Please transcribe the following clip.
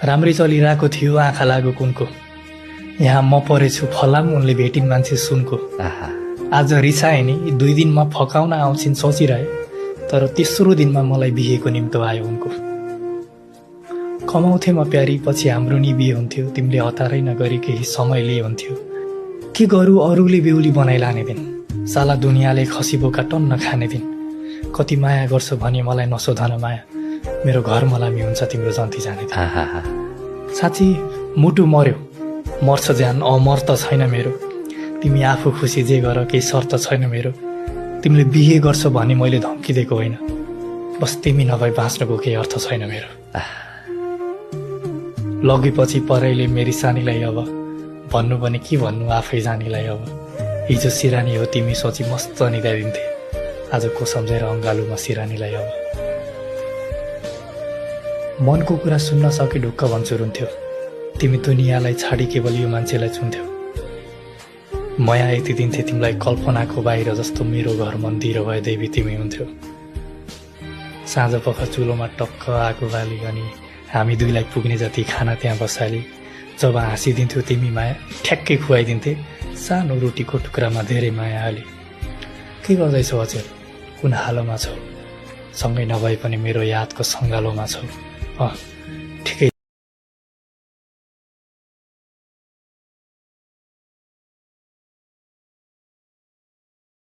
राम्रै चलिरहेको थियो आँखा लागो कुनको। यहाँ म परेछु फलाम उनले भेटिन् मान्छे सुनको। आहा आज रिसाए नि 2 दिनमा फकाउन आउँछिन् सोचिरहे, तर तेस्रो दिनमा मलाई बिहेको निम्तो आयो उनको। कमाउँथे म प्यारी पछि हाम्रो नि बिहे हुन्थ्यो, तिमीले हतारै नगरी केही समय लिए हुन्थ्यो। के गरू अरूले बेहुली बनाइलाने दिन, साला दुनियाँले खसी बोका टन्न खाने दिन। कति माया गर्छ भने मलाई नसोधन माया, मेरो घर मलामी हुन्छ तिम्रो जन्ती जाने दिन। आहा साँच्ची मुटु मर्यो, मर्छ ज्यान अमर त छैन मेरो। तिमी आफू खुसी जे गर केही शर्त छैन मेरो। तिमीले बिहे गर्छ भने मैले धम्की दिएको होइन, बस तिमी नभए बाँच्नको केही अर्थ छैन मेरो। लगेपछि परैले मेरी सानीलाई अब भन्नु भने के भन्नु आफै जानीलाई। अब हिजो सिरानी हो तिमी सोची मस्त निदाइदिन्थे, आजको सम्झेर अङ्गालुमा सिरानीलाई। अब मनको कुरा सुन्न सके ढुक्क भन्छु रुन्थ्यो, तिमी दुनियाँलाई छाडी केवल यो मान्छेलाई चुन्थ्यौ। माया यति दिन्थे तिमीलाई कल्पनाको बाहिर जस्तो, मेरो घर मन्दिर भए देवी तिमी हुन्थ्यौ। साँझ पख चुलोमा टक्क आगो बाली अनि हामी दुईलाई पुग्ने जति खाना त्यहाँ बसाली। जब हाँसिदिन्थ्यौ तिमी माया ठ्याक्कै खुवाइदिन्थे, सानो रोटीको टुक्रामा धेरै माया हाली। के गर्दैछौ हजुर, कुन हालोमा छौ? सँगै नभए पनि मेरो यादको सङ्गालोमा छौ। ठिकै